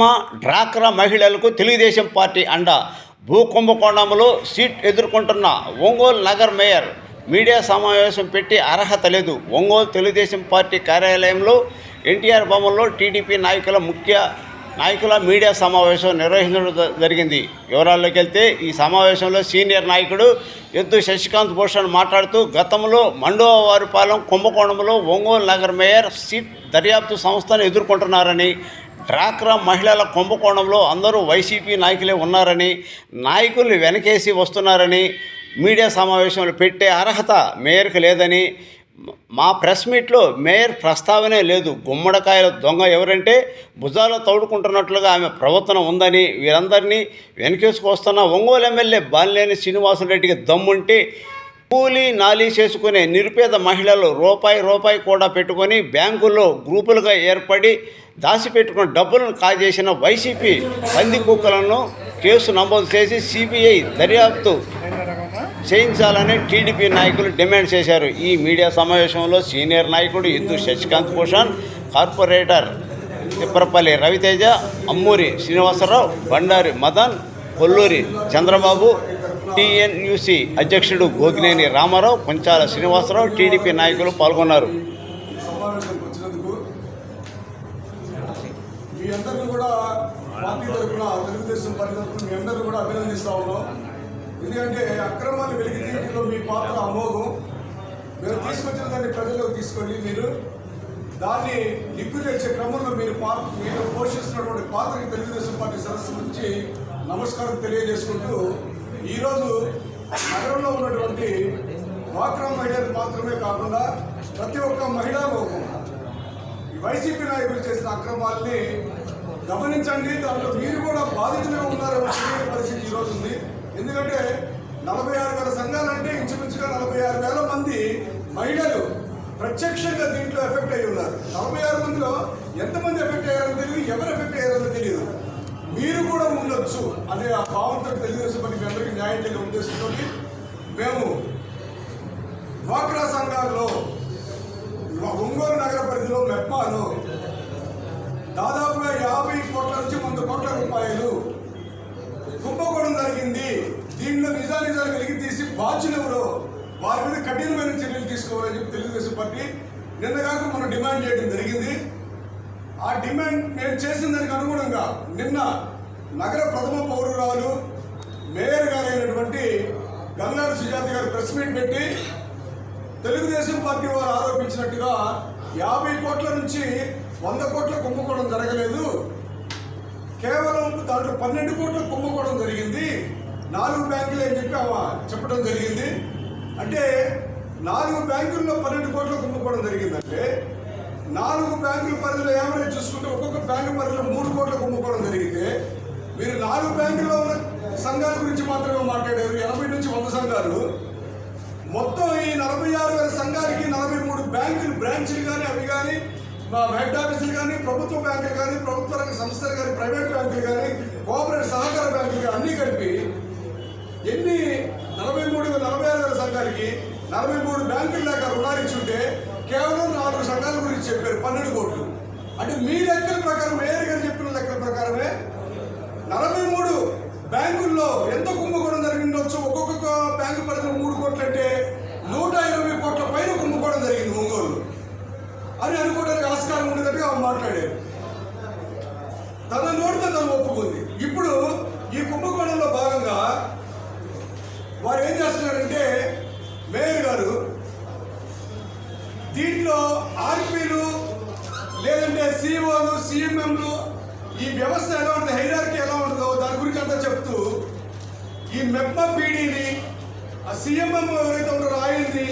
అక్కమ్మ డ్వాక్రా మహిళలకు తెలుగుదేశం పార్టీ అండ. భూ కుంభకోణంలో సీట్ ఎదుర్కొంటున్న ఒంగోలు నగర మేయర్ మీడియా సమావేశం పెట్టి అర్హత లేదు. ఒంగోలు తెలుగుదేశం పార్టీ కార్యాలయంలో ఎన్టీఆర్ భవన్లో టీడీపీ నాయకుల మీడియా సమావేశం నిర్వహించడం జరిగింది. వివరాల్లోకి వెళ్తే ఈ సమావేశంలో సీనియర్ నాయకుడు ఎద్దు శశికాంత్ భూషణ్ మాట్లాడుతూ గతంలో మండోవారిపాలెం కుంభకోణంలో ఒంగోలు నగర మేయర్ సీట్ దర్యాప్తు సంస్థను ఎదుర్కొంటున్నారని, డ్వాక్రా మహిళల కుంభకోణంలో అందరూ వైసీపీ నాయకులే ఉన్నారని, నాయకులు వెనకేసి వస్తున్నారని, మీడియా సమావేశంలో పెట్టే అర్హత మేయర్కి లేదని, మా ప్రెస్ మీట్లో మేయర్ ప్రస్తావనే లేదు. గుమ్మడికాయల దొంగ ఎవరంటే భుజాలు తౌడుకుంటున్నట్లుగా ఆమె ప్రవర్తన ఉందని, వీరందరినీ వెనకేసుకొస్తున్న ఒంగోలు ఎమ్మెల్యే బాలినేని శ్రీనివాసరెడ్డికి దమ్ముంటే కూలీ నాలీ చేసుకునే నిరుపేద మహిళలు రూపాయి కూడా పెట్టుకొని బ్యాంకుల్లో గ్రూపులుగా ఏర్పడి దాచిపెట్టుకున్న డబ్బులను కాజేసిన వైసీపీ పంది కుక్కలను కేసు నమోదు చేసి సిబిఐ దర్యాప్తు చేయించాలని టీడీపీ నాయకులు డిమాండ్ చేశారు. ఈ మీడియా సమావేశంలో సీనియర్ నాయకుడు ఎద్దు శశికాంత్ భూషణ్, కార్పొరేటర్ తిప్పరపల్లి రవితేజ, అమ్మూరి శ్రీనివాసరావు, బండారి మదన్, కొల్లూరి చంద్రబాబు, టీఎన్యూసీ అధ్యక్షుడు గోగినేని రామారావు, కొంచాల శ్రీనివాసరావు, టీడీపీ నాయకులు పాల్గొన్నారు. మీ అందరినీ కూడా పార్టీ తరఫున తెలుగుదేశం పార్టీ తరఫున మీ అందరినీ కూడా అభినందిస్తా ఉన్నాం. ఎందుకంటే అక్రమాలు వెలికి తీయడంలో మీ పాత్ర అమోఘం. మీరు తీసుకొచ్చిన దాన్ని ప్రజల్లోకి తీసుకొని మీరు దాన్ని నిప్పు తెచ్చే క్రమంలో మీరు పోషిస్తున్నటువంటి పాత్రకి తెలుగుదేశం పార్టీ సదస్సు నుంచి నమస్కారం తెలియజేసుకుంటూ, ఈరోజు నగరంలో ఉన్నటువంటి డ్వాక్రా మహిళలు మాత్రమే కాకుండా ప్రతి ఒక్క మహిళా లోకం వైసీపీ నాయకులు చేసిన అక్రమాలని గమనించండి. దాంట్లో మీరు కూడా బాధితులుగా ఉన్నారనే పరిస్థితి ఈరోజు ఉంది. ఎందుకంటే 46,000 సంఘాలంటే ఇంచుమించుగా 46,000 మంది మహిళలు ప్రత్యక్షంగా దీంట్లో ఎఫెక్ట్ అయ్యి ఉన్నారు. 46 మందిలో ఎంతమంది ఎఫెక్ట్ అయ్యారని తెలియదు, ఎవరు ఎఫెక్ట్ అయ్యారని తెలియదు. మీరు కూడా ఉండొచ్చు అనే ఆ భావంతో తెలుగుదేశం పార్టీ అందరికీ న్యాయం చేయాలని ఉద్దేశంతో మేము డ్వాక్రా సంఘాల్లో ఒంగోలు నగర పరిధిలో మెప్మాలో దాదాపుగా 50 కోట్ల నుంచి 100 కోట్ల రూపాయలు కుంభకోణం జరిగింది. దీనిలో నిజాలు వెలికి తీసి బాధ్యులు ఎవరో వారి మీద కఠినమైన చర్యలు తీసుకోవాలని చెప్పి తెలుగుదేశం పార్టీ నిన్నగాక మనం డిమాండ్ చేయడం జరిగింది. ఆ డిమాండ్ మేము చేసిన దానికి అనుగుణంగా నిన్న నగర ప్రథమ పౌరురాలు మేయర్ గారైనటువంటి గంగారు సుజాత గారు ప్రెస్ మీట్ పెట్టి తెలుగుదేశం పార్టీ వారు ఆరోపించినట్టుగా 50 కోట్ల నుంచి 100 కోట్ల కుంభకోణం జరగలేదు, కేవలం దాంట్లో 12 కోట్ల కుంభకోణం జరిగింది, 4 బ్యాంకులు అని చెప్పి చెప్పడం జరిగింది. అంటే 4 బ్యాంకుల్లో 12 కోట్ల కుంభకోణం జరిగిందంటే 4 బ్యాంకుల పరిధిలో ఏమైనా చూసుకుంటే ఒక్కొక్క బ్యాంకు పరిధిలో 3 కోట్ల కుంభకోణం జరిగితే మీరు 4 బ్యాంకుల్లో ఉన్న సంఘాల గురించి మాత్రమే మాట్లాడారు. 80 నుంచి 100 సంఘాలు మొత్తం ఈ 46,000 సంఘాలకి 43 బ్యాంకులు బ్రాంచ్లు కానీ అవి కానీ హెడ్ ఆఫీసులు కానీ ప్రభుత్వ బ్యాంకులు కానీ ప్రభుత్వ రంగ సంస్థలు కానీ ప్రైవేట్ బ్యాంకులు కానీ కోఆపరేటివ్ సహకార బ్యాంకులు కానీ అన్నీ కలిపి ఎన్ని 46,000 సంఘాలకి 43 బ్యాంకుల దాకా రుణాలు ఇచ్చుంటే కేవలం 4 సంఘాల గురించి చెప్పారు 12 కోట్లు. అంటే మీ లెక్కల ప్రకారం మేయర్ గారు చెప్పిన లెక్కల ప్రకారమే 43 బ్యాంకుల్లో ఎంత కుంభకోణం జరిగిండొచ్చు. ఒక్కొక్క బ్యాంకు పరిధిలో 3 కోట్లు అంటే 120 కోట్ల పైన కుంభకోణం జరిగింది ఒంగోలు అని అనుకోవడానికి ఆస్కారం ఉండేటట్టుగా మాట్లాడారు. తన నోటితో తను ఒప్పుకుంది. ఇప్పుడు ఈ కుంభకోణంలో భాగంగా వారు ఏం చేస్తున్నారంటే మేయర్ గారు దీంట్లో ఆర్పీలు లేదంటే సిఇఓలు సిఎంఎంలు ఈ వ్యవస్థ ఎలా ఉంటుంది, హైరార్కీ ఎలా ఉంటుందో దాని గురించి అంతా చెప్తూ ఈ మెప్మా పీడీని ఆ సిఎంఎం ఎవరైతే ఉంటారో ఆయన్ని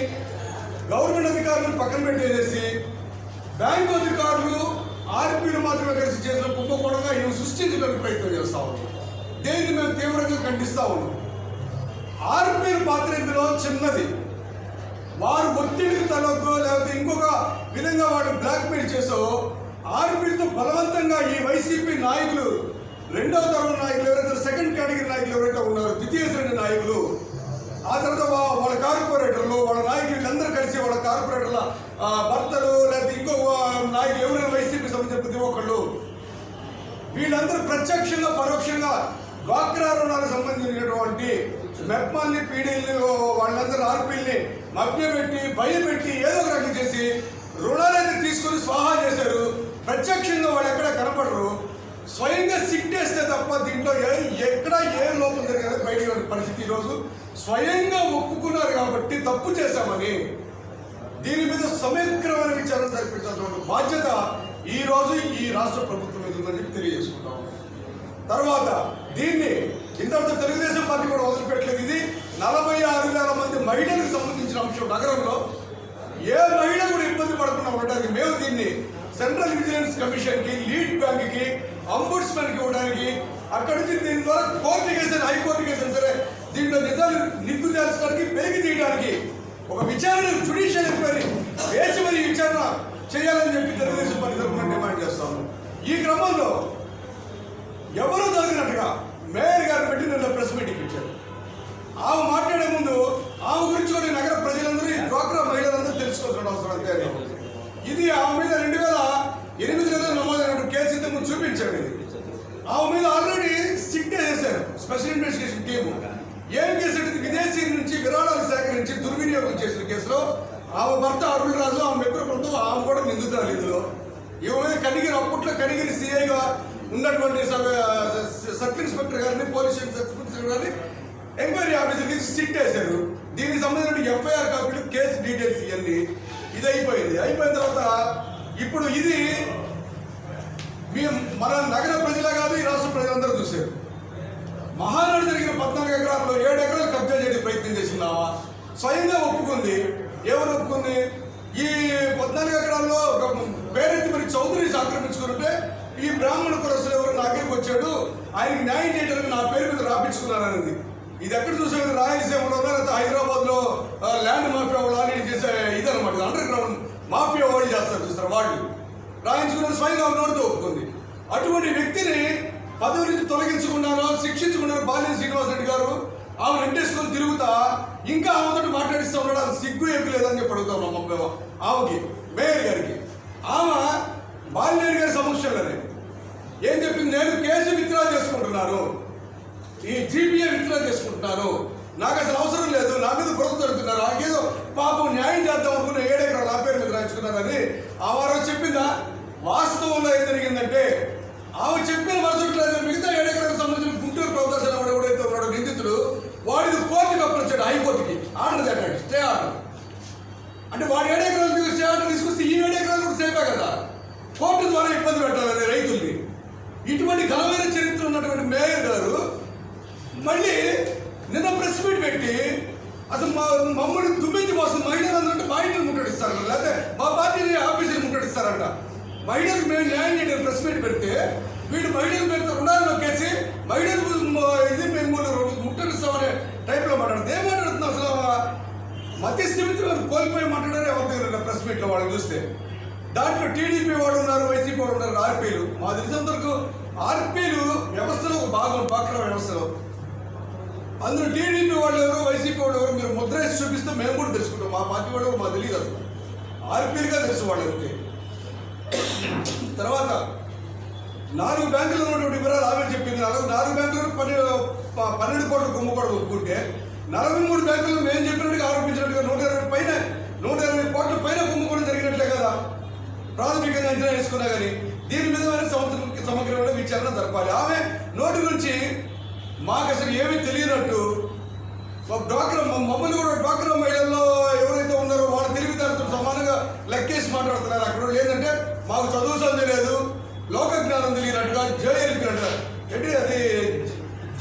గవర్నమెంట్ అధికారులను పక్కన పెట్టేసేసి బ్యాంకు అధికారులు ఆర్పీలు మాత్రమే కలిసి చేసిన కుంభకోణంగా ఇవి సృష్టించడానికి ప్రయత్నం చేస్తా ఉన్నాం. దేన్ని మేము తీవ్రంగా ఖండిస్తా ఉన్నాం. ఆర్పీల పాత్ర ఇందులో చిన్నది. వారు ఒత్తిడికి తలొద్దు లేకపోతే ఇంకొక విధంగా వాడు బ్లాక్మెయిల్ చేసో ఆర్పీలతో బలవంతంగా ఈ వైసీపీ నాయకులు 2వ తరం నాయకులు ఎవరైతే సెకండ్ కేటగిరీ నాయకులు ఎవరైతే ఉన్నారో ద్వితీయ శ్రేణి నాయకులు, ఆ తర్వాత వాళ్ళ కార్పొరేటర్లు వాళ్ళ నాయకులు అందరూ కలిసి వాళ్ళ కార్పొరేటర్ల భర్తలు లేకపోతే ఇంకో నాయకులు ఎవరైనా వైసీపీ సంబంధించిన ప్రతి ఒక్కళ్ళు వీళ్ళందరూ ప్రత్యక్షంగా పరోక్షంగా డ్వాక్రా రుణాలకు సంబంధించినటువంటి మెప్మాల్ని పీడీల్ని వాళ్ళందరూ ఆర్పీల్ని మభ్యపెట్టి భయపెట్టి ఏదో ఒక రకం చేసి రుణాలన్నీ తీసుకొని స్వాహా చేశారు. ప్రత్యక్షంగా వాళ్ళు ఎక్కడ కనపడరు. స్వయంగా సిట్టేస్తే తప్ప దీంట్లో ఎక్కడ ఏ లోపం జరిగేది బయట పరిస్థితి. ఈరోజు స్వయంగా ఒప్పుకున్నారు కాబట్టి తప్పు చేశామని దీని మీద సమగ్రమైన విచారణ జరిపించాల్సిన బాధ్యత ఈ రోజు ఈ రాష్ట్ర ప్రభుత్వం మీద ఉందని చెప్పి తెలియజేసుకుంటాం. తర్వాత దీన్ని ఇంతవరకు తెలుగుదేశం పార్టీ కూడా వదిలిపెట్టలేదు. ఇది 46,000 మంది మహిళలకు సంబంధించిన అంశం. నగరంలో ఏ మహిళ కూడా ఇబ్బంది పడకుండా ఉండడానికి మేము దీన్ని సెంట్రల్ విజిలెన్స్ కమిషన్కి, లీడ్ బ్యాంక్కి, అంబుడ్స్మెన్కి ఇవ్వడానికి, అక్కడి నుంచి దీని ద్వారా కోర్టు కేసు హైకోర్టు కేసు సరే దీంట్లో నిజాలు నిగ్గు తేల్చడానికి, పెరిగి తీయడానికి ఒక విచారణ జ్యుడిషియల్ ఎంక్వైరీ వేసి మరి విచారణ చేయాలని చెప్పి తెలుగుదేశం పార్టీ తరఫున డిమాండ్ చేస్తాము. ఈ క్రమంలో ఎవరూ జరిగినట్టుగా మేయర్ గారు పెట్టి నిన్న ప్రెస్ మీటింగ్ ఇచ్చారు. ఆమె మాట్లాడే ముందు ఆమె గురించి కూడా నగర ప్రజలందరూ ఈ డ్వాక్రా మహిళలందరూ తెలుసుకోవాల్సిన అవసరం అంతే. ఇది ఆమె మీద 2008లో నమోదైన కేసు ఇంతకు చూపించాడు. ఇది ఆమె మీద ఆల్రెడీ సిట్ చేశారు స్పెషల్ ఇన్వెస్టిగేషన్ టీము. ఏం కేసు అంటే విదేశీ నుంచి విరాళాలు సేకరించి దుర్వినియోగం చేసిన కేసులో ఆమె భర్త అరుణ్ రాజు, ఆమె మిత్ర బృందం, ఆమె కూడా నిందితురాలు. ఇందులో ఈమె కనిగిరి అప్పట్లో కనిగిరి సిఐగా ఉన్నటువంటి సబ్ ఇన్స్పెక్టర్ గారిని, పోలీస్ సబ్ ఇన్స్పెక్టర్ గారిని ఎంక్వైరీ ఆఫీసర్ తీసి సిట్ వేశారు. దీనికి సంబంధించిన ఎఫ్ఐఆర్ కాపీలు, కేసు డీటెయిల్స్ ఇవన్నీ ఇది అయిపోయింది. అయిపోయిన తర్వాత ఇప్పుడు ఇది మన నగర ప్రజలే కాదు ఈ రాష్ట్ర ప్రజలందరూ చూశారు. మహానాడు జరిగిన 14 ఎకరాల్లో 7 ఎకరాలు కబ్జా చేయడానికి ప్రయత్నం చేసిందావా స్వయంగా ఒప్పుకుంది. ఎవరు ఒప్పుకుంది? ఈ 14 ఎకరాల్లో పేరెత్తి మరి చౌదరీస్ ఆక్రమించుకుంటే ఈ బ్రాహ్మణ కురస్తులు ఎవరు నా దగ్గరికి వచ్చాడు, ఆయనకి న్యాయం చేయడానికి నా పేరు మీద రాపించుకున్నాను అనేది. ఇది ఎక్కడ చూసాము? రాయలసీమలో లేకపోతే హైదరాబాద్లో ల్యాండ్ మాఫియా వాళ్ళు ఆల్రెడీ చేసే ఇదనమాట. అండర్ గ్రౌండ్ మాఫియా వాళ్ళు చేస్తారు చూస్తారు. వాళ్ళు రాయించుకున్న స్వయంగా నోటితో ఒప్పుకుంది. అటువంటి వ్యక్తిని పదవి నుంచి తొలగించుకున్నారో శిక్షించుకున్నారు బాలినేని శ్రీనివాస్ రెడ్డి గారు. ఆమె వెంటేసుకొని తిరుగుతా ఇంకా ఆమెతో మాట్లాడిస్తూ ఉన్నాడు. అది సిగ్గు ఎక్కువ లేదని చెప్పి అడుగుతా ఉన్నాం ఆమెకి, మేయర్ గారికి. ఆమె బాలినేని గారి సమక్షంలోనే ఏం చెప్పింది? నేను కేసు విత్డ్రా చేసుకుంటున్నాను, ఈ జీపీఏ విత్డ్రా చేసుకుంటున్నాను, నాకు అసలు అవసరం లేదు, నా మీద బురద జరుగుతున్నారు, నాకేదో పాపం న్యాయం చేద్దాం అనుకున్న 7 ఎకరాలు నా పేరు మీద రాయించుకున్నారని ఆ వారు చెప్పిందా? వాస్తవంలో ఏం జరిగిందంటే ఆమె చెప్పిన వరుసట్లేదు. మిగతా 7 ఎకరాలకు సంబంధించిన గుంటూరు ప్రదర్శన వాడు ఎవడైతే ఉన్నాడో నిందితుడు, వాడిది కోర్టుకి అప్పించాడు, హైకోర్టుకి ఆర్డర్ తేటాడు, స్టే ఆర్డర్. అంటే వాడు 7 ఎకరాలు స్టే ఆర్డర్ తీసుకొస్తే ఈ 7 ఎకరాలు కూడా సేఫే కదా, కోర్టు ద్వారా ఇబ్బంది పెట్టాలని రైతుల్ని. ఇటువంటి ఘనమైన చరిత్ర ఉన్నటువంటి మేయర్ గారు మళ్ళీ నిన్న ప్రెస్ మీట్ పెట్టి అసలు మమ్మల్ని దుమ్మెత్తి మోసం మహిళలందరూ మా ఇంటిని ముట్టడిస్తారంట, లేకపోతే మా పార్టీని ఆఫీసుని ముట్టడిస్తారంట. మహిళలకు మేము న్యాయం చేయడానికి ప్రెస్ మీట్ పెడితే వీళ్ళు మహిళలు పెడితే రుణాలు నొక్కేసి మహిళలు ఇది మేము ముట్టడిస్తామనే టైప్లో మాట్లాడుతుంది. ఏం మాట్లాడుతున్నాం అసలు? మధ్య స్థిమితిని కోల్పోయి మాట్లాడారు ఎవరి ప్రెస్ మీట్లో వాళ్ళని చూస్తే. దాంట్లో టీడీపీ వాడు ఉన్నారు, వైసీపీ వాడు ఉన్నారు, ఆర్పీలు. మా తెలిసినంతవరకు ఆర్పీలు వ్యవస్థలో ఒక భాగం, డ్వాక్రా వ్యవస్థలో. అందులో టీడీపీ వాళ్ళు ఎవరు, వైసీపీ వాళ్ళు ఎవరు మీరు ముద్ర వేసి చూపిస్తే మేము కూడా తెలుసుకుంటాం. మా పార్టీ వాళ్ళు మాకు తెలియదు, అసలు ఆర్పీలుగా తెలుసు వాళ్ళకి. తర్వాత 4 బ్యాంకులు ఉన్నటువంటి వివరాలు ఆమె చెప్పింది. 4 బ్యాంకులు 12 కోట్లు కుంభకోణం ఒప్పుకుంటే 43 బ్యాంకులు మేము చెప్పినట్టుగా ఆరోపించినట్టుగా 120 కోట్ల పైన కుంభకోణం జరిగినట్లే కదా ప్రాథమికంగా అంచనా వేసుకున్నా. కానీ దీని మీద సమగ్రమైన విచారణ జరపాలి. ఆమె నోటి నుంచి మాకు అసలు ఏమీ తెలియనట్టు డ్వాక్రా మమ్మల్ని కూడా డ్వాక్రా మహిళల్లో ఎవరైతే ఉన్నారో వాళ్ళ తెలివితేటతో సమానంగా లెక్కేసి మాట్లాడుతున్నారు. అక్కడ లేదంటే మాకు చదువు సంధి లేదు, లోక జ్ఞానం తెలియనట్టుగా జేఎల్పీ అంటే అది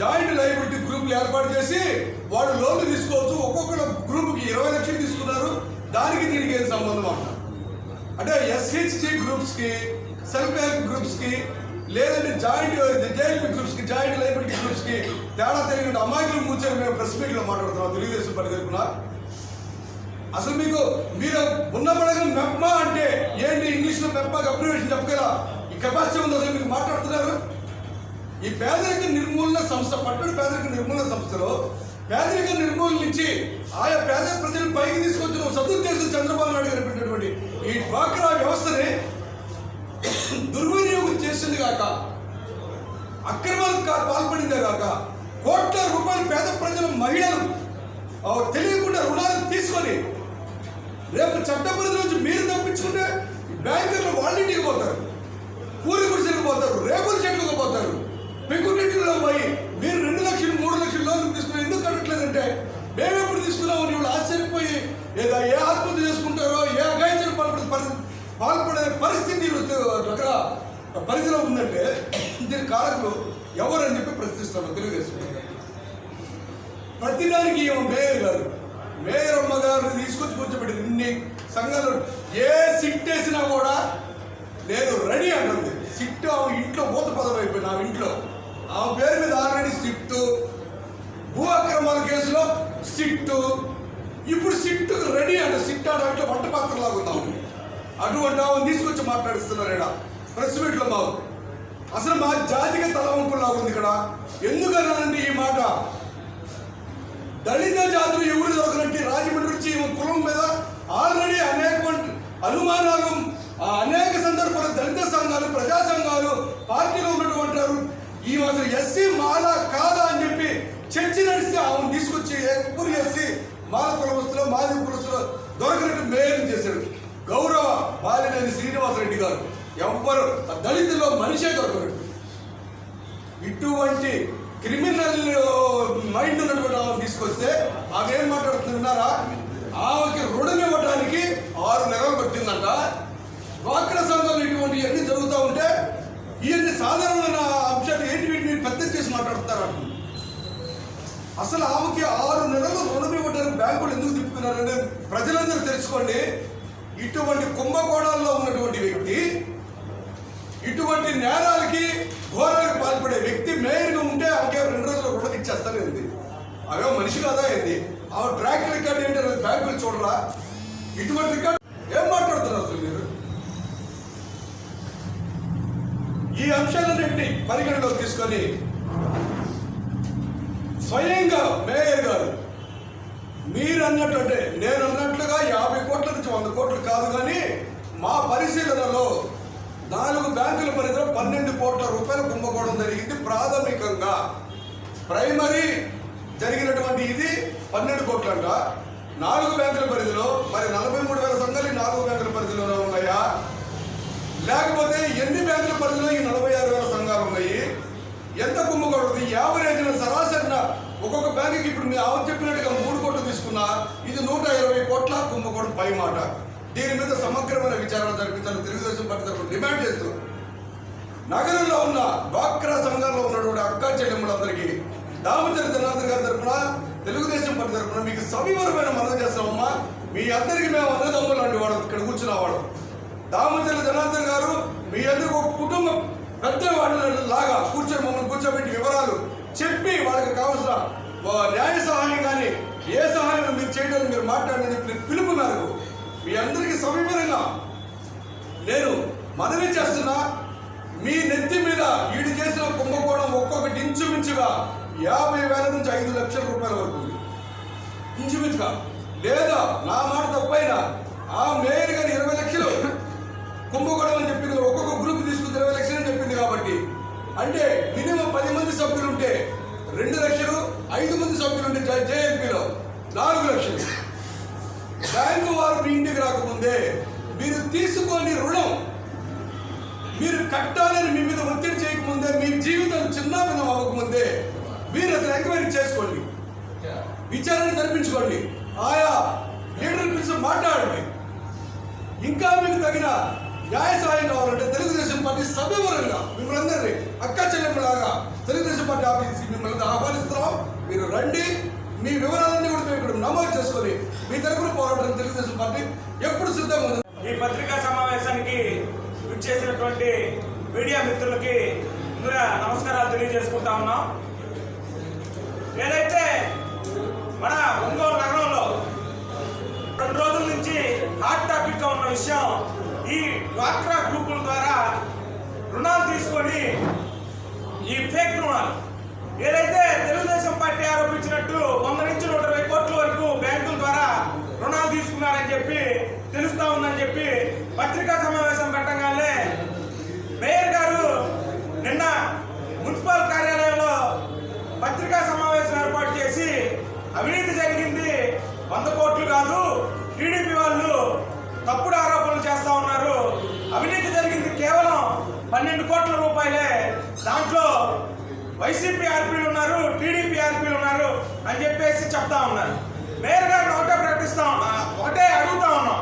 జాయింట్ లయబిలిటీ గ్రూపులు ఏర్పాటు చేసి వాళ్ళు లోన్లు తీసుకోవచ్చు. ఒక్కొక్కరు గ్రూప్కి 20 లక్షలు తీసుకున్నారు. దానికి దీనికి ఏం సంబంధం అంటారు? అంటే ఎస్హెచ్జి గ్రూప్స్కి, సెల్ఫ్ హెల్ప్ గ్రూప్స్కి, లేదంటే జేఎల్పీ గ్రూప్స్కి, జాయింట్ లయబిలిటీ గ్రూప్స్కి తేడా తెలియని అమాయకులు కూర్చొని మేము ప్రెస్ మీట్లో మాట్లాడుతున్నాం తెలుగుదేశం పార్టీ తరఫున. అసలు మీరు ఉన్న పడగా మెప్మా అంటే ఏంటి? ఇంగ్లీష్లో మెప్మాకి అబ్రివేషన్ చెప్పగలరా? ఈ కెపాసిటీ ఉంది అసలు మీకు మాట్లాడుతున్నారు? ఈ పేదరిక నిర్మూలన సంస్థ, పట్టణ పేదరిక నిర్మూలన సంస్థలో పేదరిక నిర్మూలన నుంచి ఆయా పేద ప్రజలను పైకి తీసుకొచ్చిన సదుద్దేశం చంద్రబాబు నాయుడు గారు పెట్టినటువంటి ఈ డ్వాక్రా వ్యవస్థని దుర్వినియోగం చేసింది కాక అక్రమాలకు పాల్పడిందే కాక కోట్ల రూపాయలు పేద ప్రజలు మహిళలు తెలియకుండా రుణాలు తీసుకొని రేపు చట్ట పరిధి నుంచి మీరు తప్పించుకుంటే బ్యాంకర్లు వాళ్ళ ఇంటికి పోతారు, పూరి గుడిసెలకు పోతారు, రేపుల చెట్లకు పోతారు, పెంకుటింటిలో పోయి మీరు 2 లక్షలు 3 లక్షలు లోన్లు తీసుకుని ఎందుకు కట్టట్లేదంటే మేము ఎప్పుడు తీసుకున్నామని వాళ్ళు ఆశ్చర్యపోయి లేదా ఏ ఆత్మహత్య చేసుకుంటారో ఏ అఘాయిత్యం పాల్పడే పరిస్థితి అక్కడ పరిధిలో ఉందంటే దీని కారకులు ఎవరని చెప్పి ప్రశ్నిస్తాను తెలుగుదేశం. ప్రతిదానికి మేయర్ గారు మేయర్ అమ్మ గారు తీసుకొచ్చి కూర్చోబెట్టి ఇన్ని సంఘాలు ఏ సిట్ వేసినా కూడా లేదు రెడీ అంటుంది. సిట్ ఆమె ఇంట్లో మూత పదవి అయిపోయింది. ఆమె ఇంట్లో ఆమె పేరు మీద ఆల్రెడీ సిట్టు, భూ అక్రమాల కేసులో సిట్టు, ఇప్పుడు సిట్టు రెడీ అంట. సిట్ అంటే వంట పాత్రలాగా ఉందాం. అటువంటి ఆమె తీసుకొచ్చి మాట్లాడిస్తున్నారు ఇక్కడ ప్రెస్ మీట్లో. మాకు అసలు మా జాతికి తలవంపులాగా ఉంది ఇక్కడ. ఎందుకన్నానంటే ఈ మాట దళిత జాతులు ఎవరు దొరకనంటే రాజమండ్రి నుంచి కులం మీద ఆల్రెడీ అనేక అనుమానాలు అనేక సందర్భాలు దళిత సంఘాలు ప్రజా సంఘాలు పార్టీలో ఉన్నటువంటి ఈ అసలు ఎస్సీ మాల కాదా అని చెప్పి చర్చ నడిస్తే ఆమెను తీసుకొచ్చి ఎప్పుడు ఎస్సీ మాల కులవస్తులు మాది కులస్తులు దొరకనట్టు మేయర్ చేశారు గౌరవ బాలినేని శ్రీనివాసరెడ్డి గారు. ఎవ్వరు దళితుల్లో మనిషే దొరకనట్టు ఇటువంటి క్రిమినల్ మైండ్ ఉన్నటువంటి ఆమె తీసుకొస్తే ఆమె ఏం మాట్లాడుతున్నారా? ఆమెకి రుణం ఇవ్వడానికి 6 నెలలు పట్టిందంట. డ్వాక్రా సంఘాలు ఇటువంటి ఇవన్నీ జరుగుతూ ఉంటే ఇవన్నీ సాధారణమైన అంశాలు ఏంటి వీటిని పెద్ద చేసి మాట్లాడుతారు. అసలు ఆమెకి 6 నెలలు రుణం ఇవ్వడానికి బ్యాంకులు ఎందుకు తిప్పుకున్నారని ప్రజలందరూ తెలుసుకోండి. ఇటువంటి కుంభకోణాల్లో ఉన్నటువంటి వ్యక్తి, ఇటువంటి నేరాలకి ఘోరాలకు పాల్పడే వ్యక్తి మేయర్గా ఉంటే ఆమెకే 2 రోజులు రుణం ఇచ్చేస్తానే ఉంది. అవే మనిషి కాదా ఏంది? ఆ ట్రాక్ రికార్డ్ ఏంటి అనేది బ్యాంకులు చూడరా? ఇటువంటి రికార్డు ఏం మాట్లాడుతున్నారు అసలు మీరు? ఈ అంశాలన్నింటినీ పరిగణలోకి తీసుకొని స్వయంగా మేయర్ గారు మీరు అన్నట్టు అంటే నేను అన్నట్లుగా 50 కోట్ల నుంచి 100 కోట్లు కాదు, కానీ మా పరిశీలనలో 4 బ్యాంకుల పరిధిలో 12 కోట్ల రూపాయలు కుంభకోణం జరిగింది. ప్రాథమికంగా ప్రైమరీ జరిగినటువంటి ఇది 12 కోట్లంట. 4 బ్యాంకుల పరిధిలో మరి 43,000 సంఘాలు 4 బ్యాంకుల పరిధిలోనే ఉన్నాయా, లేకపోతే ఎన్ని బ్యాంకుల పరిధిలో ఈ 46,000 సంఘాలు ఉన్నాయి? ఎంత కుంభకోణం? యావరేజ్న సరాసరిన ఒక్కొక్క బ్యాంకుకి ఇప్పుడు మీరు ఆమె చెప్పినట్టుగా 3 కోట్లు తీసుకున్నా ఇది 120 కోట్ల కుంభకోణం పై మాట. దీని మీద సమగ్రమైన విచారణ జరిపించాలని తెలుగుదేశం పార్టీ తరఫున డిమాండ్ చేస్తూ నగరంలో ఉన్న డ్వాక్రా సంఘాల్లో ఉన్నటువంటి అక్కా చెల్లెమ్మలందరికీ దామచర్ల జనార్దన్ గారి తరఫున తెలుగుదేశం పార్టీ తరఫున మీకు సవివరమైన మనవి చేస్తామమ్మా. మీ అందరికీ మేము అన్నదమ్ములు లాంటి వాడు ఇక్కడ కూర్చున్నవాడు. దామచర్ల జనార్దన్ గారు మీ అందరికి ఒక కుటుంబం పెద్ద లాగా కూర్చొని మమ్మల్ని కూర్చోబెట్టి వివరాలు చెప్పి వాళ్ళకి కావాల్సిన న్యాయ సహాయం కానీ ఏ సహాయం మీరు చేయడానికి మీరు మాట్లాడని చెప్పి పిలుపు మేరకు మీ అందరికీ సవివరంగా నేను మనవి చేస్తున్నా. మీ నెత్తి మీద వీడు చేసిన కుంభకోణం ఒక్కొక్కటి ఇంచుమించుగా 50,000 నుంచి 5 లక్షల రూపాయల వరకు ఉంది ఇంచుమించుగా. లేదా నా మాట తప్పైనా ఆ మేయర్ గారు 20 లక్షలు కుంభకోణం అని చెప్పింది. ఒక్కొక్క గ్రూప్ తీసుకుని 20 లక్షలు అని చెప్పింది. కాబట్టి అంటే మినిమం 10 మంది సభ్యులు ఉంటే 2 లక్షలు, 5 మంది సభ్యులు ఉంటే జేఎంపీలో 4 లక్షలు. బ్యాంకు వారు మీ ఇంటికి రాకముందే మీరు తీసుకొని రుణం మీరు కట్టాలని మీ మీద ఒత్తిడి చేయకముందే, మీ జీవితం చిన్నాభిన్నం అవ్వకముందే మీరు అసలు ఎంక్వైరీ చేసుకోండి, విచారణ జరిపించుకోండి, ఆయా లీడర్ పిలిచి మాట్లాడండి. ఇంకా మీకు తగిన న్యాయ సహాయం కావాలంటే తెలుగుదేశం పార్టీ సవివరంగా మిమ్మల్ని అందరినీ అక్క చెల్లెమ్మలాగా తెలుగుదేశం పార్టీ ఆఫీస్కి మిమ్మల్ని ఆహ్వానిస్తున్నాం. మీరు రండి, మీ వివరాలన్నీ కూడా మేము ఇక్కడ నమోదు చేసుకొని మీ తరపున పోరాటం తెలుగుదేశం పార్టీ ఎప్పుడు సిద్ధంగా ఉంది. ఈ పత్రికా సమావేశానికి విచ్చేసినటువంటి మీడియా మిత్రులకి ముందుగా నమస్కారాలు తెలియజేసుకుంటా ఉన్నాం. ఏదైతే మన ఒంగోలు నగరంలో 2 రోజుల నుంచి హాట్ టాపిక్ గా ఉన్న విషయం, ఈ డ్వాక్రా గ్రూపుల ద్వారా రుణాలు తీసుకొని ఈ ఫేక్ రుణాలు ఏదైతే తెలుగుదేశం పార్టీ ఆరోపించినట్టు 100 నుంచి 120 కోట్ల వరకు బ్యాంకుల ద్వారా రుణాలు తీసుకున్నారని చెప్పి తెలుస్తా ఉందని చెప్పి పత్రికా సమావేశం పెట్టగానే మేయర్ గారు నిన్న మున్సిపల్ వైసీపీ ఆర్పీలు ఉన్నారు, టీడీపీ ఆర్పీలు ఉన్నారు అని చెప్పేసి చెప్తా ఉన్నారు. మేయర్ గారిని ఒకటే అడుగుతా ఉన్నాం.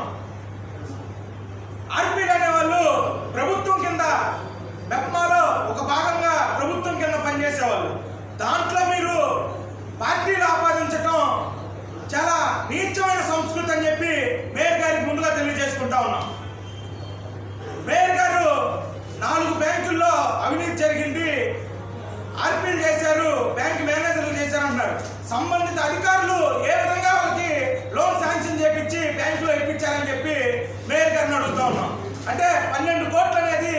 ఆర్పీలు అనేవాళ్ళు ప్రభుత్వం కింద మెప్మాలో ఒక భాగంగా ప్రభుత్వం కింద పనిచేసేవాళ్ళు. దాంట్లో మీరు పార్టీలు ఆపాదించడం చాలా నీచమైన సంస్కృతి అని చెప్పి మేయర్ గారికి ముందుగా తెలియజేసుకుంటా ఉన్నాం. మేయర్ గారు 4 బ్యాంకుల్లో అవినీతి జరిగింది, ఆర్పీలు చేశారు, బ్యాంక్ మేనేజర్లు చేశారు అంటున్నారు. సంబంధిత అధికారులు ఏ విధంగా వాళ్ళకి లోన్ శాంక్షన్ చేయించి బ్యాంకులో ఇప్పించారని చెప్పి మేయర్ గారిని అడుగుతా ఉన్నాం. అంటే 12 కోట్లు అనేది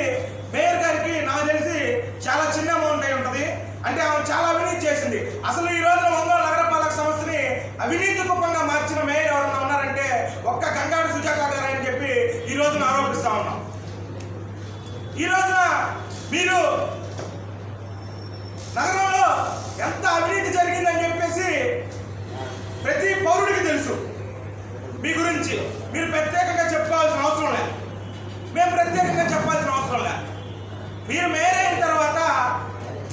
మేయర్ గారికి నాకు తెలిసి చాలా చిన్న అమౌంట్ అయి ఉంటుంది. అంటే ఆమె చాలా అవినీతి చేసింది. అసలు ఈ రోజున ఒంగోలు నగరపాలక సంస్థని అవినీతి కుప్పంగా మార్చిన మేయర్ ఎవరన్నా ఉన్నారంటే ఒక్క గంగాడి సుజాత గారు అని చెప్పి ఈ రోజున ఆరోపిస్తా ఉన్నాం. ఈ రోజున మీరు నగరంలో ఎంత అవినీతి జరిగిందని చెప్పేసి ప్రతి పౌరుడికి తెలుసు. మీ గురించి మీరు ప్రత్యేకంగా చెప్పుకోవాల్సిన అవసరం లేదు, మేము ప్రత్యేకంగా చెప్పాల్సిన అవసరం లేదు. మీరు మేయర్ అయిన తర్వాత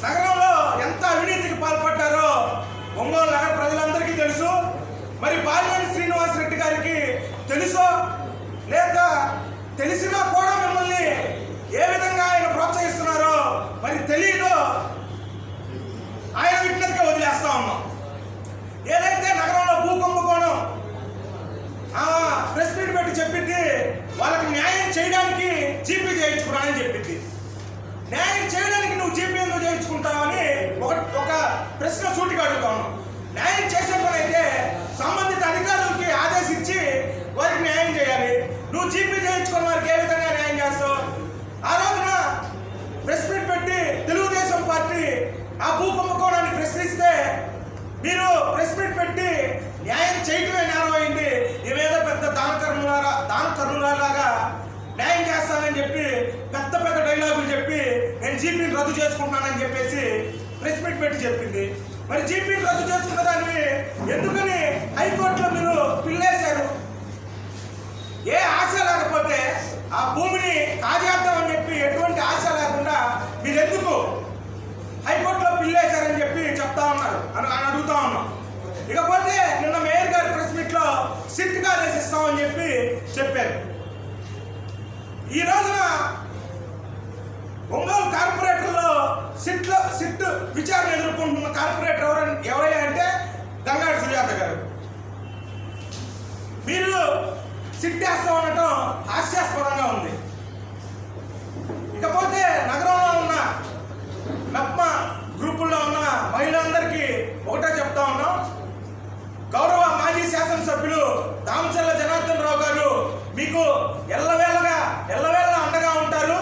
నగరంలో ఎంత అవినీతికి పాల్పడ్డారో ఒంగోలు నగర ప్రజలందరికీ తెలుసు. మరి బాలినేని శ్రీనివాస్ రెడ్డి గారికి తెలుసో లేక తెలిసినా కూడా మిమ్మల్ని ఏ విధంగా ఆయన ప్రోత్సహిస్తున్నారో మరి తెలియదో ఆయన విజ్ఞతగా వదిలేస్తా ఉన్నాం. ఏదైతే నగరంలో భూ కుంభకోణం ప్రెస్ మీట్ పెట్టి చెప్పింది, వాళ్ళకి న్యాయం చేయడానికి జీపీ చేయించుకున్నానని చెప్పింది. న్యాయం చేయడానికి నువ్వు జీపీ ఎందుకు చేయించుకుంటావని ఒక ప్రశ్న సూటిగా అడుగుతా ఉన్నాం. న్యాయం చేసే పని అయితే సంబంధిత అధికారులకి ఆదేశించి వారికి న్యాయం చేయాలి. నువ్వు జీపీ చేయించుకున్న వారికి ఏ విధంగా న్యాయం చేస్తావు? ఆ రోజున ప్రెస్ మీట్ పెట్టి తెలుగుదేశం పార్టీ ఆ భూ కుంభకోణాన్ని ప్రశ్నిస్తే మీరు ప్రెస్ మీట్ పెట్టి న్యాయం చేయటమే నేరం అయింది, ఇవేదో పెద్ద దానకర్ణులాగా న్యాయం చేస్తానని చెప్పి పెద్ద పెద్ద డైలాగులు చెప్పి నేను జీపీని రద్దు చేసుకుంటున్నానని చెప్పేసి ప్రెస్ మీట్ పెట్టి చెప్పింది. మరి జీపీని రద్దు చేసుకున్న దాన్ని ఎందుకని హైకోర్టులో మీరు పిల్లేశారు? ఏ ఆశ లేకపోతే ఆ భూమిని కాజేద్దామని చెప్పి ఎటువంటి ఆశ లేకుండా మీరు ఎందుకు హైకోర్టులో పిల్లేశారని చెప్పి చెప్తా ఉన్నారు అని అడుగుతా ఉన్నాం. ఇకపోతే నిన్న మేయర్ గారి ప్రెస్ మీట్ లో సిట్ ఆదేశిస్తామని ఇస్తామని చెప్పి చెప్పారు. ఈ రోజున ఒంగోలు కార్పొరేటర్లో సిట్ విచారణ ఎదుర్కొంటున్న కార్పొరేటర్ ఎవరయ్యా అంటే గంగాడి సుజాత గారు. మీరు సిట్ వేస్తా ఉండటం హాస్యాస్పదంగా ఉంది. ఇకపోతే నగరంలో ఉన్న మెప్మా గ్రూపుల్లో ఉన్న మహిళలందరికీ ఒకటే చెప్తా ఉన్నాం. గౌరవ మాజీ శాసనసభ్యులు దామచర్ల జనార్దన్ రావు గారు మీకు ఎల్లవేళ అండగా ఉంటారు.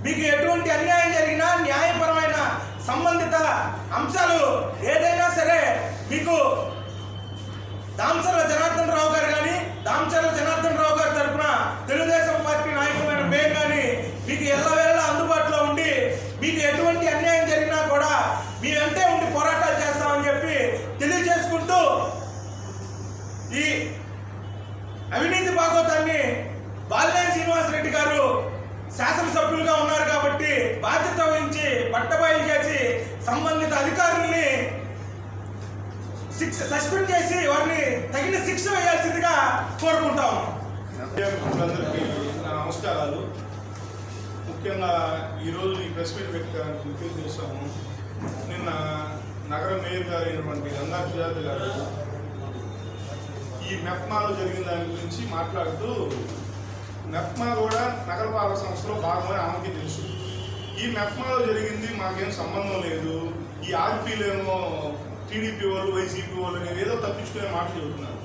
మీకు ఎటువంటి అన్యాయం జరిగినా న్యాయపరమైన సంబంధిత అంశాలు ఏదైనా సరే మీకు దామచర్ల జనార్దన్ రావు గారు కానీ దామచర్ల జనార్దన్ రావు గారి తరఫున తెలుగుదేశం పార్టీ నాయకులైన మేము కానీ మీకు ఎల్లవేళ అందుబాటులో ఉండి మీకు ఎటువంటి అన్యాయం జరిగినా కూడా మీ వెంటే ఉండి పోరాటాలు చేస్తామని చెప్పి తెలియజేసుకుంటూ ఈ అవినీతి భాగవతాన్ని బాలినేని శ్రీనివాస్ రెడ్డి గారు శాసనసభ్యులుగా ఉన్నారు కాబట్టి బాధ్యత వహించి పట్టబయలు చేసి సంబంధిత అధికారుల్ని సస్పెండ్ చేసి వారిని తగిన శిక్ష వేయాల్సిందిగా కోరుకుంటాము. అందరికీ నమస్కారాలు. ముఖ్యంగా ఈరోజు ఈ ప్రెస్ మీట్ పెట్టడానికి ముఖ్య ఉద్దేశం, నిన్న నగర మేయర్ గారు అయినటువంటి గంగా సుజాత గారు ఈ మెప్మాలో జరిగిన దాని గురించి మాట్లాడుతూ మెప్మా కూడా నగరపాలక సంస్థలో భాగమని ఆమెకి తెలుసు. ఈ మెప్మాలో జరిగింది మాకేం సంబంధం లేదు, ఈ ఆర్పీలేమో టీడీపీ వాళ్ళు వైసీపీ వాళ్ళు నేను ఏదో తప్పించుకునే మాట చెబుతున్నారు.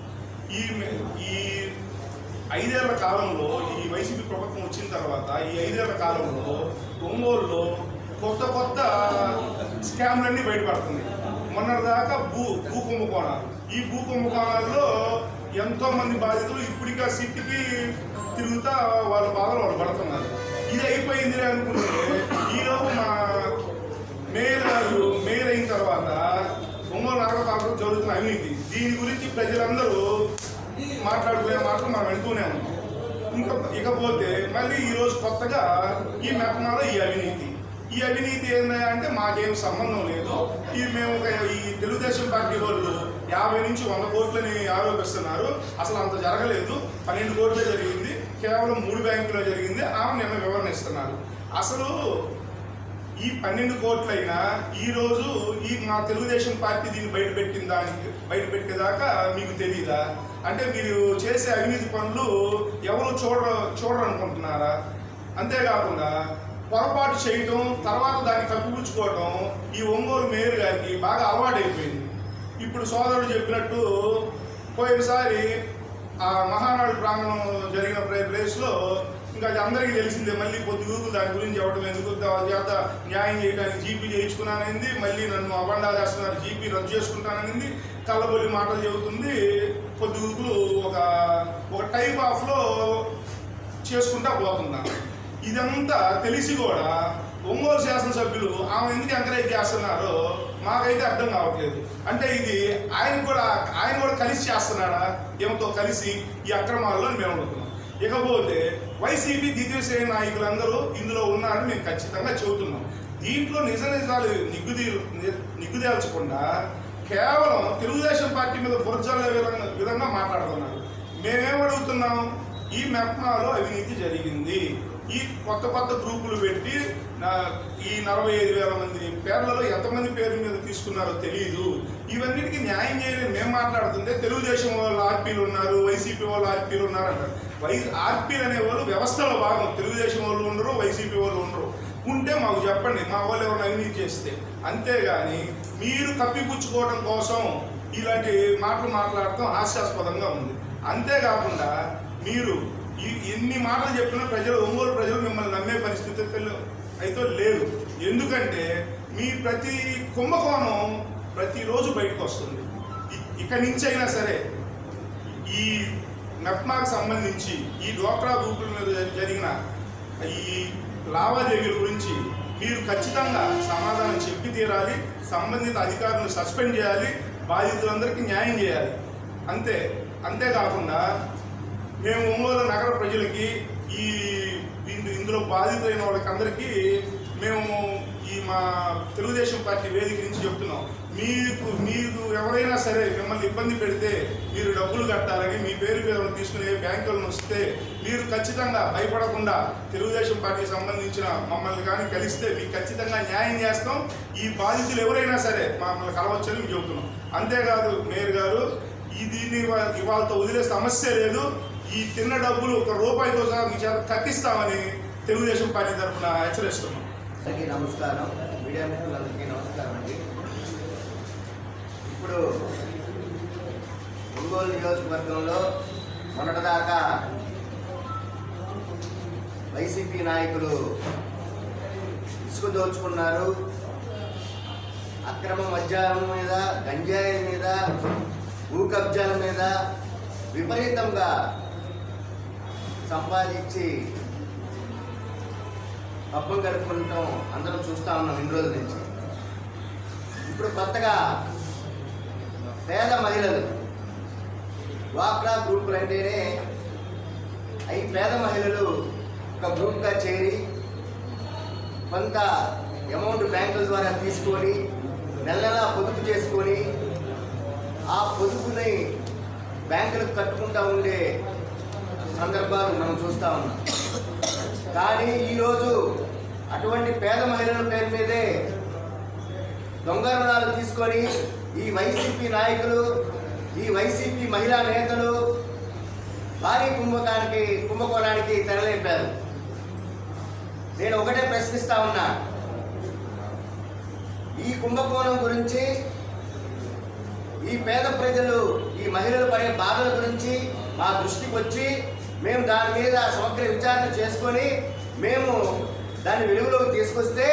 ఈ 5 ఏళ్ల కాలంలో ఈ వైసీపీ ప్రభుత్వం వచ్చిన తర్వాత ఈ 5 ఏళ్ల కాలంలో ఒంగోలులో కొత్త స్కామ్లన్నీ బయటపడుతుంది. మొన్నటిదాకా భూ కుంభకోణాలు, ఈ భూ కుంభకోణాల్లో ఎంతో మంది బాధితులు ఇప్పటికా సిట్కి తిరుగుతా వాళ్ళ బాధలు వాళ్ళు పడుతున్నారు. ఇది అయిపోయింది అనుకుంటే ఈరోజు మా మేయర్ అయిన తర్వాత ఒంగోలు నగరపాలకలో జరుగుతున్న అవినీతి, దీని గురించి ప్రజలందరూ మాట్లాడుకునే మాటలు మనం వింటూనే ఉన్నాం. ఇకపోతే మళ్ళీ ఈరోజు కొత్తగా ఈ మెప్మాలో ఈ అవినీతి ఈ అవినీతి ఏంటంటే మాకేం సంబంధం లేదు. మేము ఈ తెలుగుదేశం పార్టీ వాళ్ళు 50 నుంచి 100 కోట్లని ఆరోపిస్తున్నారు. అసలు అంత జరగలేదు, 12 కోట్లే జరిగింది, కేవలం 3 బ్యాంకులో జరిగింది. ఆమె నిన్న వివరణ ఇస్తున్నారు. అసలు ఈ 12 కోట్లైనా ఈరోజు మా తెలుగుదేశం పార్టీ దీన్ని బయటపెట్టేదాకా మీకు తెలియదా? అంటే మీరు చేసే అవినీతి పనులు ఎవరు చూడరనుకుంటున్నారా? అంతేకాకుండా పొరపాటు చేయటం, తర్వాత దాన్ని కప్పిపుచ్చుకోవటం ఈ ఒంగోలు మేయర్ గారికి బాగా అలవాటైపోయింది. ఇప్పుడు సోదరుడు చెప్పినట్టు పోయినసారి ఆ మహానాడు ప్రాంగణం జరిగిన ప్లేస్లో ఇంకా అది అందరికీ తెలిసిందే. మళ్ళీ పొద్దుగూకు దాని గురించి చెప్పడం ఎందుకు, వాళ్ళ చేత న్యాయం చేయడానికి జీపీ చేయించుకున్నాననింది, మళ్ళీ నన్ను అబండాలు వేస్తున్నారు, జీపీ రద్దు చేసుకుంటాననింది, కళ్ళబొల్లి మాటలు చెబుతుంది. పొద్దుగూకులు ఒక టైప్ ఆఫ్లో చేసుకుంటా పోతున్నాను. ఇదంతా తెలిసి కూడా ఒంగోలు శాసనసభ్యులు ఆమె ఎందుకు ఎంకరేజ్ చేస్తున్నారో మాకైతే అర్థం కావట్లేదు. అంటే ఇది ఆయన కూడా కలిసి చేస్తున్నాడా? ఏమతో కలిసి ఈ అక్రమాల్లో మేము అనుకున్నాం. ఇకపోతే వైసీపీ ద్వితీయ శ్రేణి నాయకులందరూ ఇందులో ఉన్నారని మేము ఖచ్చితంగా చెబుతున్నాం. దీంట్లో నిజాలు నిగ్గుదేల్చకుండా కేవలం తెలుగుదేశం పార్టీ మీద బురజల్లే విధంగా మాట్లాడుతున్నారు. మేమేమడుగుతున్నాం? ఈ మెప్మాలో అవినీతి జరిగింది, ఈ కొత్త గ్రూపులు పెట్టి ఈ 45,000 మంది పేర్లలో ఎంతమంది పేరు మీద తీసుకున్నారో తెలియదు. ఇవన్నిటికీ న్యాయం చేయలేని మేము మాట్లాడుతుంటే తెలుగుదేశం వాళ్ళు ఆర్పీలు ఉన్నారు, వైసీపీ వాళ్ళు ఆర్పీలు ఉన్నారు అంటారు. ఆర్పీలు అనేవాళ్ళు వ్యవస్థలో భాగం. తెలుగుదేశం వాళ్ళు ఉండరు, వైసీపీ వాళ్ళు ఉండరు. ఉంటే మాకు చెప్పండి, మా వాళ్ళు ఎవరైనా అవినీతి చేస్తే. అంతేగాని మీరు కప్పిపుచ్చుకోవడం కోసం ఇలాంటి మాటలు మాట్లాడటం హాస్యాస్పదంగా ఉంది. అంతేకాకుండా మీరు ఎన్ని మాటలు చెప్పినా ఒంగోలు ప్రజలు మిమ్మల్ని నమ్మే పరిస్థితి అయితే లేదు. ఎందుకంటే మీ ప్రతి కుంభకోణం ప్రతిరోజు బయటకు వస్తుంది. ఇక్కడి నుంచి అయినా సరే ఈ మెప్మాకు సంబంధించి ఈ డ్వాక్రా గ్రూపుల మీద జరిగిన ఈ లావాదేవీల గురించి మీరు ఖచ్చితంగా సమాధానం చెప్పి తీరాలి. సంబంధిత అధికారులను సస్పెండ్ చేయాలి, బాధితులందరికీ న్యాయం చేయాలి. అంతేకాకుండా మేము ఒంగోలు నగర ప్రజలకి ఇందులో బాధితులైన వాళ్ళకి అందరికీ మేము మా తెలుగుదేశం పార్టీ వేదిక నుంచి చెప్తున్నాం. మీరు ఎవరైనా సరే మిమ్మల్ని ఇబ్బంది పెడితే మీరు డబ్బులు కట్టాలని మీ పేరు మీద తీసుకునే బ్యాంకులను వస్తే మీరు ఖచ్చితంగా భయపడకుండా తెలుగుదేశం పార్టీకి సంబంధించిన మమ్మల్ని కానీ కలిస్తే మీకు ఖచ్చితంగా న్యాయం చేస్తాం. ఈ బాధితులు ఎవరైనా సరే మమ్మల్ని కలవచ్చని మేము చెబుతున్నాం. అంతేకాదు మేయర్ గారు, దీన్ని ఇవాళతో వదిలే సమస్య లేదు. ఈ తిన్న డబ్బులు ₹1 సహా మీ చేత కక్కిస్తామని తెలుగుదేశం పార్టీ తరఫున హెచ్చరిస్తున్నాం. అందరికీ నమస్కారం, మీడియా మిత్రులందరికీ నమస్కారం అండి. ఇప్పుడు ఒంగోలు నియోజకవర్గంలో మొన్నటిదాకా వైసీపీ నాయకులు ఇసుక దోచుకున్నారు, అక్రమ మద్యాల మీద, గంజాయిల మీద, భూ కబ్జాల మీద విపరీతంగా సంపాదించి పబ్బం గడుపుకుంటాం అందరం చూస్తూ ఉన్నాం ఇన్ని రోజుల నుంచి. ఇప్పుడు కొత్తగా పేద మహిళలు డ్వాక్రా గ్రూపులు అంటేనే ఈ పేద మహిళలు ఒక గ్రూప్గా చేరి కొంత అమౌంట్ బ్యాంకుల ద్వారా తీసుకొని నెలలా పొదుపు చేసుకొని ఆ పొదుపుని బ్యాంకులకు కట్టుకుంటూ ఉండే సందర్భాలు మనం చూస్తూ ఉన్నాం. కానీ ఈరోజు అటువంటి పేద మహిళల పేరు మీదే దొంగ రుణాలు తీసుకొని ఈ వైసీపీ నాయకులు, ఈ వైసీపీ మహిళా నేతలు భారీ కుంభకోణానికి తెరలేపారు. నేను ఒకటే ప్రశ్నిస్తా ఉన్నా, ఈ కుంభకోణం గురించి, ఈ పేద ప్రజలు, ఈ మహిళలు పడే బాధల గురించి మా దృష్టికి వచ్చి మేము దాని మీద సమగ్ర విచారణ చేసుకొని మేము దాన్ని వెలుగులోకి తీసుకొస్తే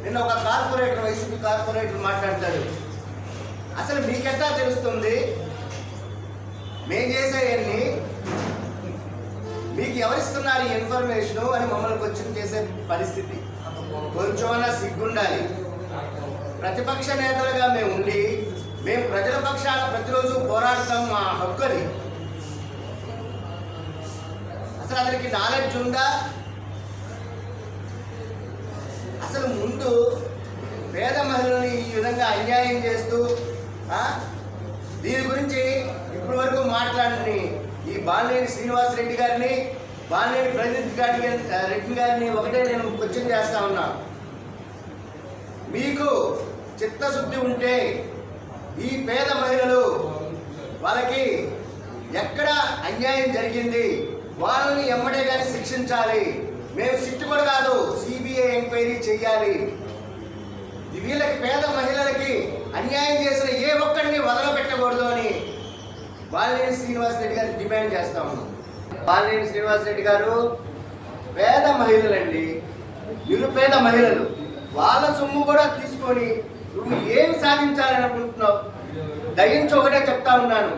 నిన్న ఒక కార్పొరేటర్, వైసీపీ కార్పొరేటర్ మాట్లాడతాడు, అసలు మీకెట్టా తెలుస్తుంది మేము చేసేవన్నీ, మీకు ఎవరిస్తున్నారు ఈ ఇన్ఫర్మేషను అని మమ్మల్ని క్వశ్చన్ చేసే పరిస్థితి. కొంచెమన్నా సిగ్గుండాలి. ప్రతిపక్ష నేతలుగా మేము ఉండి మేము ప్రజల పక్షాన ప్రతిరోజు పోరాడతాం, మా హక్కుని. అసలు అతనికి నాలెడ్జ్ ఉందా? అసలు ముందు పేద మహిళల్ని ఈ విధంగా అన్యాయం చేస్తూ దీని గురించి ఇప్పటి వరకు మాట్లాడని ఈ బాలినేని శ్రీనివాసరెడ్డి గారిని, బాలినేని ప్రదీప్ రెడ్డి గారిని ఒకటే నేను క్వశ్చన్ చేస్తా ఉన్నా. మీకు చిత్తశుద్ధి ఉంటే ఈ పేద మహిళలు వాళ్ళకి ఎక్కడ అన్యాయం జరిగింది వాళ్ళని ఎమ్మడే కానీ శిక్షించాలి. మేము సిట్టు కూడా కాదు, సిబిఐ ఎంక్వైరీ చెయ్యాలి. వీళ్ళకి పేద మహిళలకి అన్యాయం చేసిన ఏ ఒక్కడిని వదలబెట్టకూడదు అని బాలినేని శ్రీనివాసరెడ్డి గారిని డిమాండ్ చేస్తా ఉన్నాం. బాలినేని శ్రీనివాసరెడ్డి గారు పేద మహిళలండి, నిరుపేద మహిళలు, వాళ్ళ సొమ్ము కూడా తీసుకొని నువ్వు ఏమి సాధించాలని అనుకుంటున్నావు? దయించి ఒకటే చెప్తా ఉన్నాను,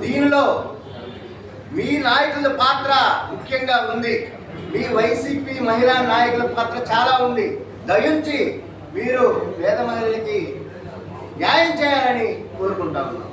దీనిలో మీ నాయకుల పాత్ర ముఖ్యంగా ఉంది. మీ వైసీపీ మహిళా నాయకుల పాత్ర చాలా ఉంది. దయించి మీరు పేద మహిళలకి న్యాయం చేయాలని కోరుకుంటా ఉన్నాం.